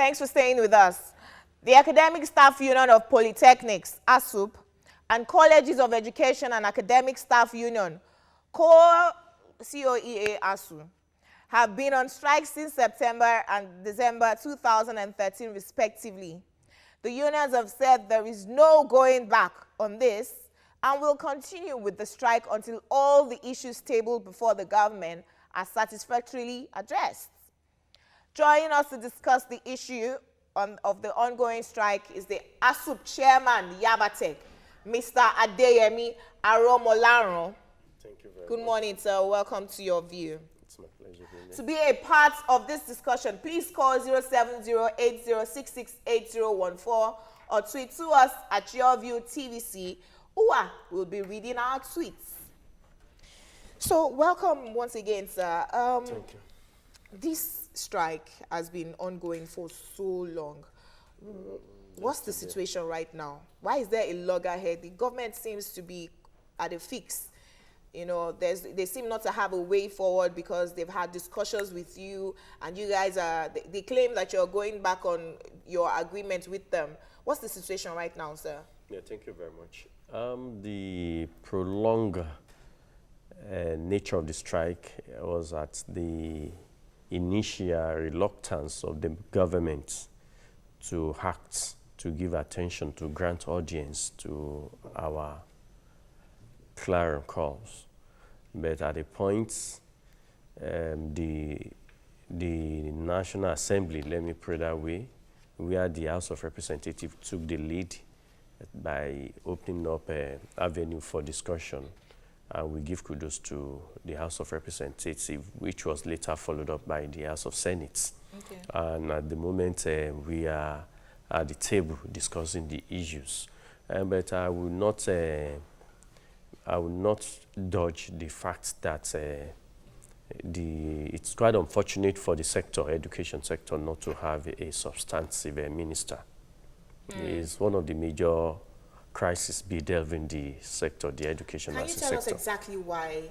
Thanks for staying with us. The Academic Staff Union of Polytechnics, ASUP, and Colleges of Education and Academic Staff Union, COEA ASU, have been on strike since September and December 2013, respectively. The unions have said there is no going back on this and will continue with the strike until all the issues tabled before the government are satisfactorily addressed. Joining us to discuss the issue of the ongoing strike is the ASUP Chairman Yaba, Mr. Adeyemi Aromolaran. Thank you very Good much. morning, sir. Welcome to your view. It's my pleasure being here. To be a part of this discussion, please call 07080668014 or tweet to us at YourViewTVC. Uwa will be reading our tweets. So, welcome once again, sir. Thank you. This strike has been ongoing for so long. What's the situation right now? Why is there a loggerhead? The government seems to be at a fix. You know, they seem not to have a way forward because they've had discussions with you, and you guys they claim that you're going back on your agreement with them. What's the situation right now, sir? Yeah, thank you very much. The prolonged nature of the strike was at the initial reluctance of the government to act, to give attention, to grant audience to our clarion calls. But at a point, the National Assembly, let me put it that way, where the House of Representatives took the lead by opening up an avenue for discussion. And we give kudos to the House of Representatives, which was later followed up by the House of Senate. Okay. And at the moment, we are at the table discussing the issues. But I will not dodge the fact that it's quite unfortunate for the sector, education sector, not to have a substantive minister. It's one of the major crises bedevilling the sector, the education as a sector. Can you tell us exactly why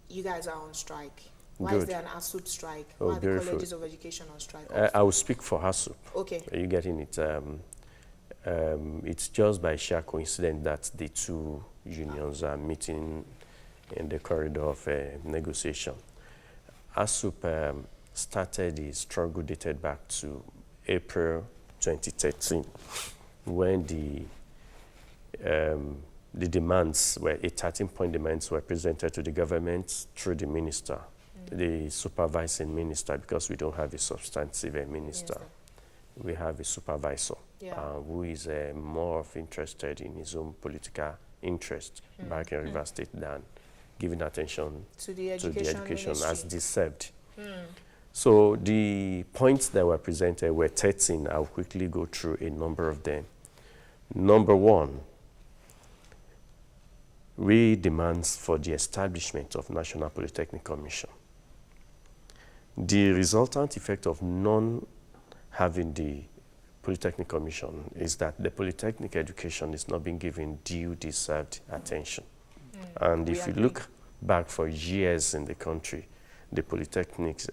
you guys are on strike? Why is there an ASUP strike? Why are the colleges of education on strike? I will speak for ASUP. Okay. Are you getting it? It's just by sheer coincidence that the two unions are meeting in the corridor of negotiation. ASUP started the struggle dated back to April 2013, when the demands were, 13-point demands were presented to the government through the minister, the supervising minister, because we don't have a substantive minister. Yes, we have a supervisor who is more of interested in his own political interest back in Rivers State than giving attention to the education as deserved. So the points that were presented were 13. I'll quickly go through a number of them. Number one, we demands for the establishment of National Polytechnic Commission. The resultant effect of non-having the Polytechnic Commission is that the polytechnic education is not being given due deserved attention. And if you look back for years in the country, the polytechnics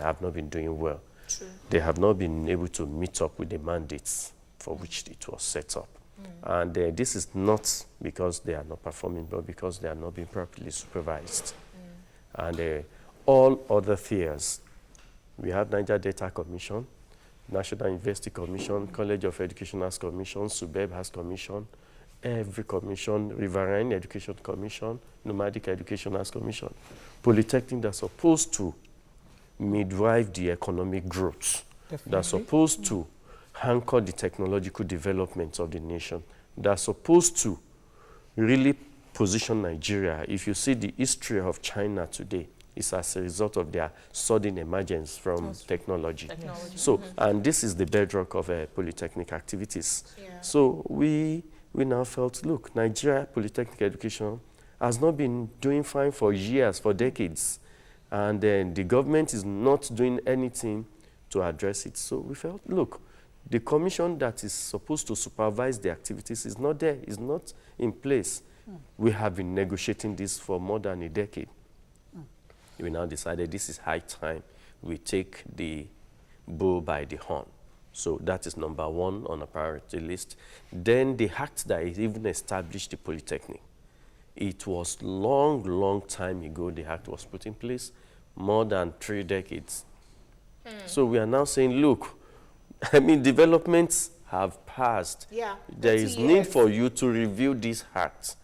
have not been doing well. True. They have not been able to meet up with the mandates for which it was set up. And this is not because they are not performing, but because they are not being properly supervised. And all other fears, we have Niger Data Commission, National University Commission, College of Education has commission, SUBEB has commission, every commission, Riverine Education Commission, Nomadic Education has commission. Polytechnic that's supposed to midwife the economic growth, that's supposed to anchor the technological development of the nation, that's supposed to really position Nigeria. If you see the history of China today, it's as a result of their sudden emergence from technology. So, and this is the bedrock of polytechnic activities. So we now felt, look, Nigeria polytechnic education has not been doing fine for years, for decades. And then the government is not doing anything to address it. So we felt, look, the commission that is supposed to supervise the activities is not there, is not in place. We have been negotiating this for more than a decade. We now decided this is high time we take the bull by the horn. So that is number one on a priority list. Then the act that is even established the polytechnic. It was long time ago the act was put in place, more than 3 decades. So we are now saying, look, I mean, developments have passed. Yeah, there is 30 need years. for you to review these acts.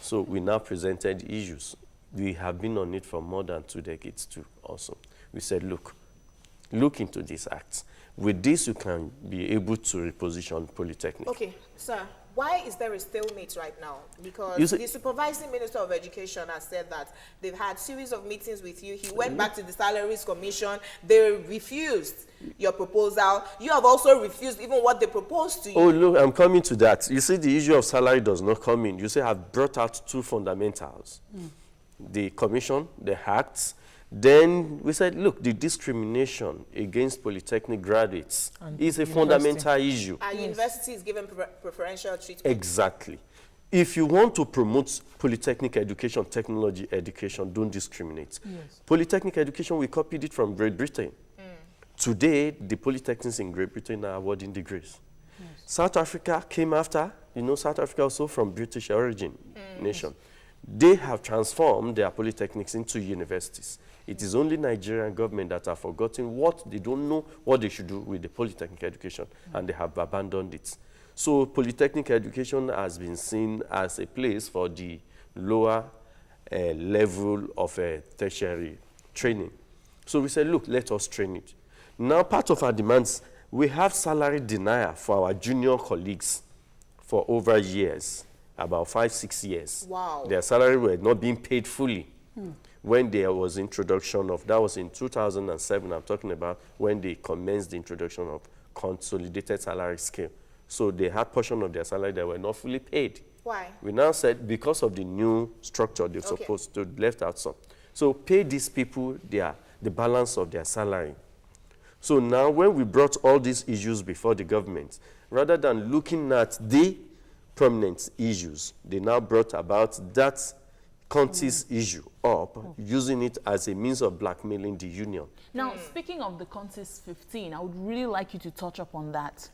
So we now presented issues. We have been on it for more than 2 decades too also. We said, look into these acts. With this, you can be able to reposition polytechnic. Okay, sir, why is there a stalemate right now? Because You see- the supervising minister of education has said that they've had series of meetings with you. He went back to the salaries commission. They refused your proposal. You have also refused even what they proposed to you. Oh, look, I'm coming to that. You see, the issue of salary does not come in. You say I've brought out 2 fundamentals. The commission, the acts. Then we said, look, the discrimination against polytechnic graduates is a fundamental issue. Our university is given preferential treatment. Exactly. If you want to promote polytechnic education, technology education, don't discriminate. Yes. Polytechnic education, we copied it from Great Britain. Today, the polytechnics in Great Britain are awarding degrees. South Africa came after. You know, South Africa also from British origin nation. They have transformed their polytechnics into universities. It is only Nigerian government that have forgotten what they don't know what they should do with the polytechnic education, and they have abandoned it. So polytechnic education has been seen as a place for the lower level of tertiary training. So we said, look, let us train it. Now, part of our demands, we have salary denial for our junior colleagues for over years, about 5-6 years. Wow. Their salary were not being paid fully. When there was introduction of, that was in 2007, I'm talking about when they commenced the introduction of consolidated salary scale. So they had portion of their salary that were not fully paid. Why? We now said because of the new structure, they're supposed to left out some. So pay these people the balance of their salary. So now when we brought all these issues before the government, rather than looking at the prominent issues, they now brought about that Conti's issue up, using it as a means of blackmailing the union. Now, speaking of the Contis 15, I would really like you to touch up on that.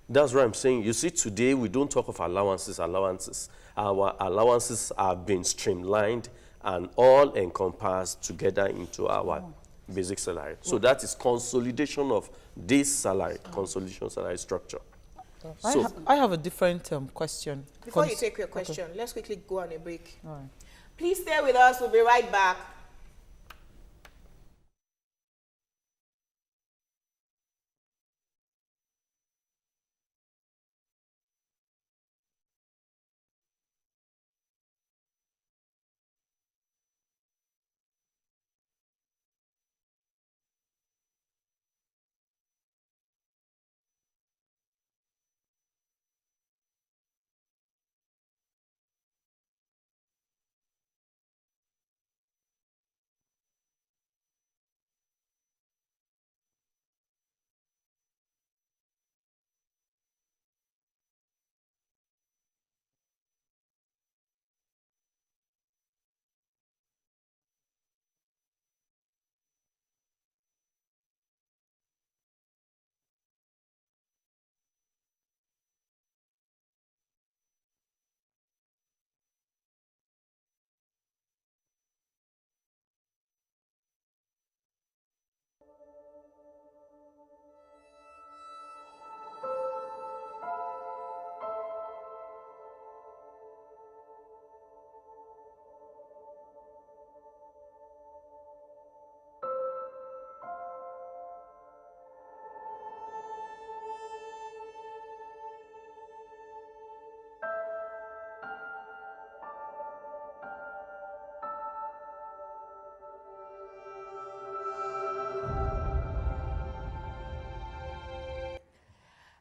That's what I'm saying. You see, today we don't talk of allowances. Our allowances have been streamlined and all encompassed together into our basic salary. So that is consolidation of this salary, consolidation salary structure. I have a different question. Before you take your question, let's quickly go on a break. All right. Please stay with us. We'll be right back.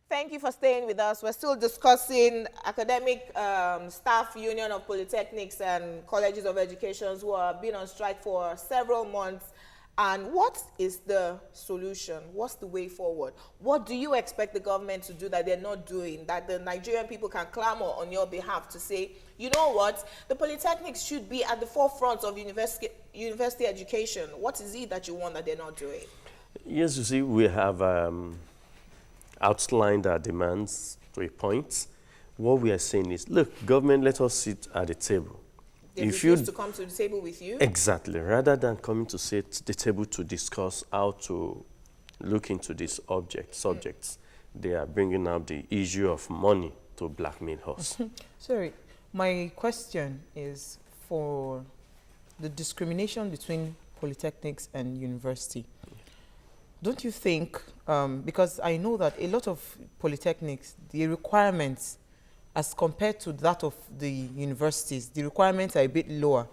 Thank you for staying with us. We're still discussing academic staff union of polytechnics and colleges of education who have been on strike for several months. And what is the solution? What's the way forward? What do you expect the government to do that they're not doing, that the Nigerian people can clamor on your behalf to say, you know what, the polytechnics should be at the forefront of university education. What is it that you want that they're not doing? Yes, you see, we have outlined our demands to a point. What we are saying is, look, government, let us sit at the table. They refuse to come to the table with you? Exactly. Rather than coming to sit at the table to discuss how to look into these subjects, they are bringing up the issue of money to blackmail us. Sorry, my question is for the discrimination between polytechnics and university. Don't you think, because I know that a lot of polytechnics, the requirements as compared to that of the universities, the requirements are a bit lower.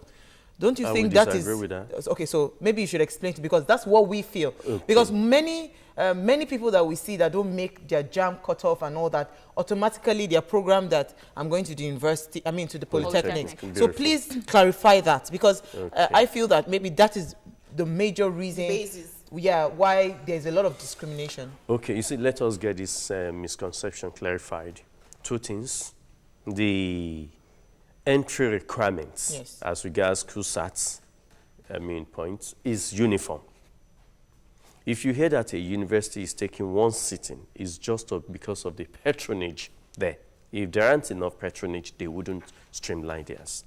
Don't you think that is... with that. Okay, so maybe you should explain it, because that's what we feel. Okay. Because many people that we see that don't make their JAM cutoff and all that, automatically they are programmed that I'm going to the university, I mean to the polytechnics. So please clarify that, because I feel that maybe that is the major reason why there's a lot of discrimination. Okay, you see, let us get this misconception clarified. Two things. The entry requirements as regards CUSATs, points, is uniform. If you hear that a university is taking one sitting, it's just because of the patronage there. If there aren't enough patronage, they wouldn't streamline theirs.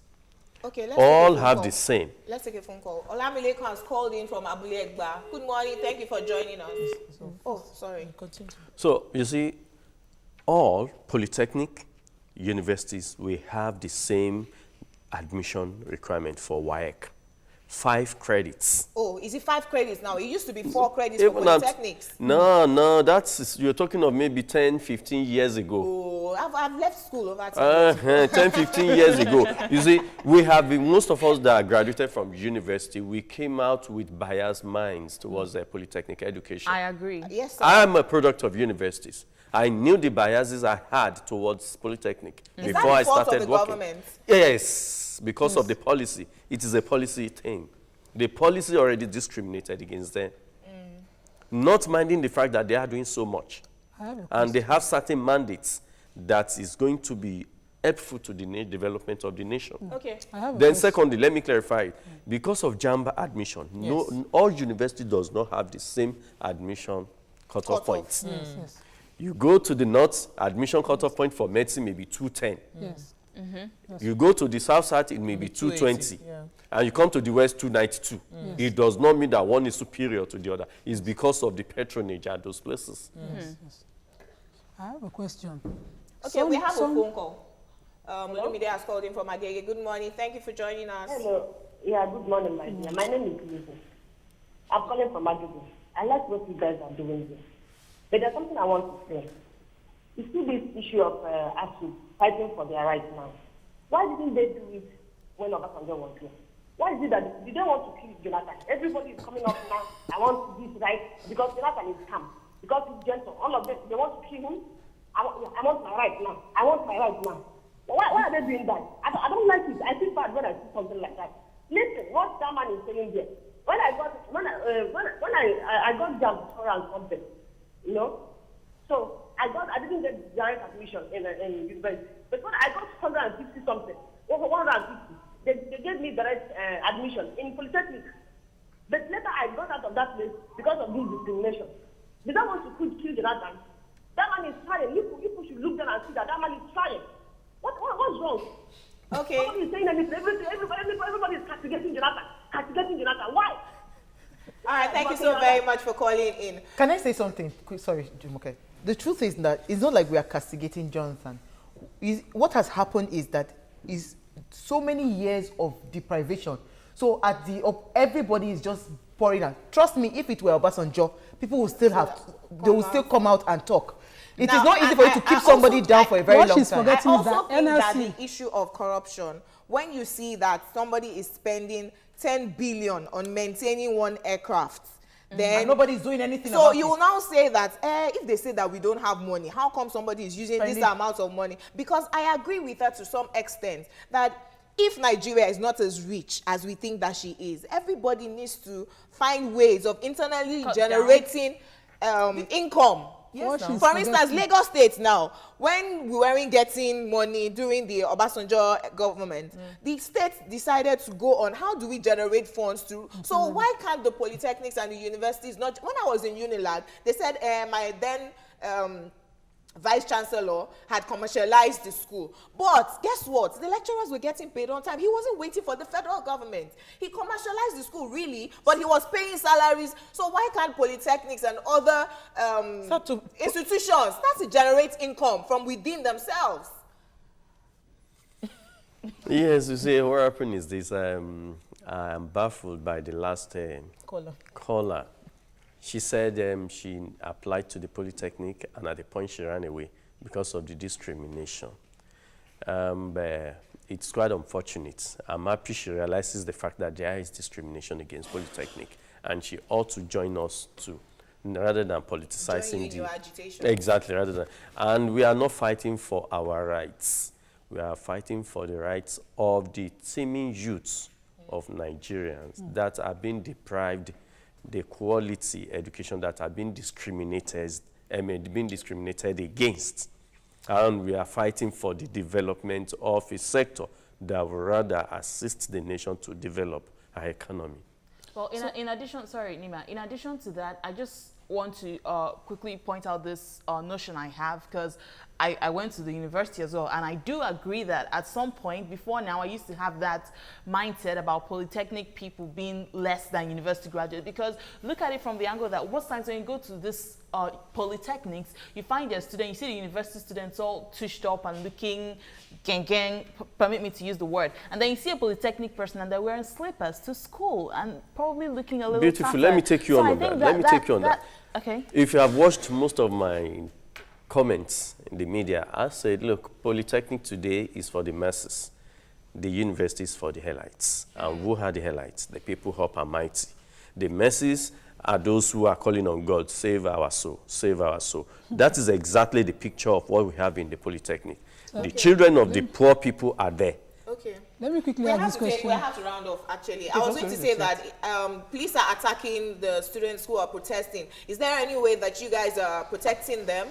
Okay, all have the same. Let's take a phone call. Olamileko has called in from Abule Egba. Good morning. Thank you for joining us. Oh, sorry. Continue. So, you see, all polytechnic universities, we have the same admission requirement for WAEC. 5 credits. Oh, is it 5 credits now? It used to be 4 credits for polytechnics. No, you're talking of maybe 10, 15 years ago. Oh, I've left school over 10 years. 10, 15 years ago. You see, most of us that graduated from university, we came out with biased minds towards polytechnic education. I agree. Yes, sir. I'm a product of universities. I knew the biases I had towards polytechnic before I started working. Government? Yes, because of the policy. It is a policy thing. The policy already discriminated against them. Not minding the fact that they are doing so much. And they have certain mandates that is going to be helpful to the development of the nation. Okay. Then secondly, let me clarify. Because of JAMBA admission, all university does not have the same admission cutoff points. Yes. You go to the north, admission cutoff point for medicine may be 210. Yes. You go to the south side, it may be 220. And you come to the west, 292. It does not mean that one is superior to the other. It's because of the patronage at those places. Yes. I have a question. Okay, we have a phone call. Olumide has called in from Agege. Good morning. Thank you for joining us. Hello. Yeah, good morning, my dear. My name is Lisa. I'm calling from Agege. I like what you guys are doing here. But there's something I want to say. You see this issue of ASUP fighting for their rights now. Why didn't they do it when Obasanjo was here? Why is it that they don't want to kill Jonathan? Everybody is coming up now. I want this right because Jonathan is calm. Because he's gentle. All of them, they want to kill him. I want my right now. I want my right now. But why are they doing that? I don't like it. I feel bad when I see something like that. Listen, what that man is saying there. When I got jam and something, you know, so I didn't get direct admission in university. But when I got 150 something, over 150, they gave me direct admission in polytechnic. But later I got out of that place because of this discrimination. They don't want to kill Jonathan. That man is trying. You should look down and see that man is trying. What's wrong? Okay. Nobody is saying anything. Everybody is castigating Jonathan. Why? All right, thank you so very much for calling in. Can I say something? Sorry, Jumoke. The truth is that it's not like we are castigating Jonathan. What has happened is that is so many years of deprivation. So at everybody is just pouring out. Trust me, if it were Obasanjo, people will still still come out and talk. It is not easy for you to keep somebody down for a very long time. I also think that the issue of corruption, when you see that somebody is spending 10 billion on maintaining one aircraft, then and nobody is doing anything so about you will it. now say that if they say that we don't have money, how come somebody is using this amount of money? Because I agree with her to some extent that if Nigeria is not as rich as we think that she is, everybody needs to find ways of internally generating income. Yes, for instance, Lagos State now, when we weren't getting money during the Obasanjo government, the state decided to go on, how do we generate funds to? So why can't the polytechnics and the universities not? When I was in Unilag, they said my then Vice Chancellor had commercialized the school. But guess what? The lecturers were getting paid on time. He wasn't waiting for the federal government. He commercialized the school, really, but he was paying salaries. So why can't polytechnics and other institutions start to generate income from within themselves? Yes, you see, what happened is this. I'm baffled by the last caller. She said she applied to the Polytechnic, and at the point she ran away because of the discrimination. But it's quite unfortunate. I'm happy she realizes the fact that there is discrimination against Polytechnic, and she ought to join us too, rather than politicizing your agitation. Exactly, rather than. And we are not fighting for our rights. We are fighting for the rights of the teeming youths of Nigerians that are being deprived the quality education, that are being discriminated against. And we are fighting for the development of a sector that will rather assist the nation to develop our economy. Well, in addition, sorry, Nima, in addition to that, I just want to quickly point out this notion I have, because I went to the university as well, and I do agree that at some point before now I used to have that mindset about polytechnic people being less than university graduates, because look at it from the angle that most times when you go to this polytechnics, you find your student, you see the university students all tushed up and looking gang, permit me to use the word, and then you see a polytechnic person and they're wearing slippers to school and probably looking a little beautiful. tougher. Let me take you on that. Let me take you on that. Okay. If you have watched most of my comments in the media, I said, look, Polytechnic today is for the masses. The university is for the elites. And who are the elites? The people who are mighty. The masses are those who are calling on God, save our soul, save our soul. That is exactly the picture of what we have in the Polytechnic. Okay. The children of the poor people are there. Okay. Let me quickly ask this question. We have to round off, actually. I was going to say that police are attacking the students who are protesting. Is there any way that you guys are protecting them?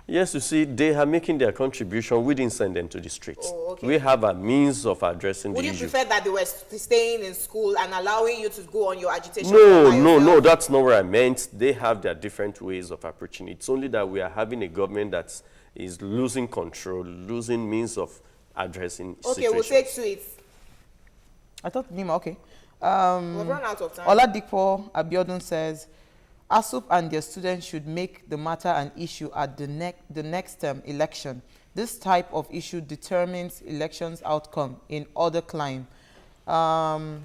Yes, you see, they are making their contribution. We didn't send them to the streets. Oh, okay. We have a means of addressing the issue. Would you prefer that they were staying in school and allowing you to go on your agitation? No, that's not what I meant. They have their different ways of approaching it. It's only that we are having a government that is losing control, losing means of addressing situations. Okay, we'll take sweets. I thought Nima, okay. We've run out of time. Oladipo Abiodun says, ASUP and their students should make the matter an issue at the next election. This type of issue determines elections outcome in other climb. Olu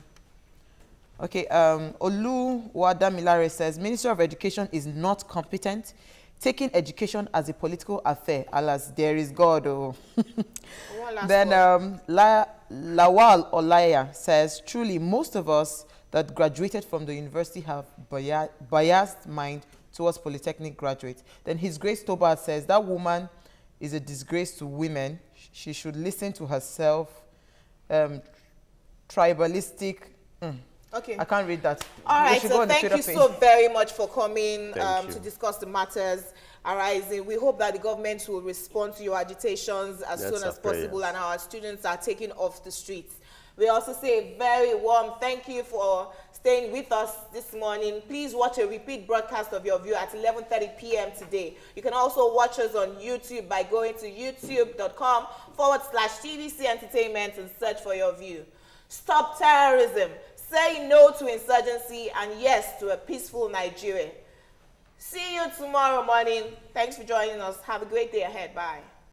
Wadamilare says, Ministry of Education is not competent, taking education as a political affair, alas, there is God. Oh. Then Lawal Olaya says, truly, most of us that graduated from the university have biased mind towards polytechnic graduates. Then His Grace Tobar says, that woman is a disgrace to women. She should listen to herself. Tribalistic. Okay. I can't read that. All right, so thank you so very much for coming to discuss the matters arising. We hope that the government will respond to your agitations as soon as possible and our students are taken off the streets. We also say a very warm thank you for staying with us this morning. Please watch a repeat broadcast of your view at 11:30 p.m. today. You can also watch us on YouTube by going to youtube.com/TVC Entertainment and search for your view. Stop terrorism. Say no to insurgency and yes to a peaceful Nigeria. See you tomorrow morning. Thanks for joining us. Have a great day ahead. Bye.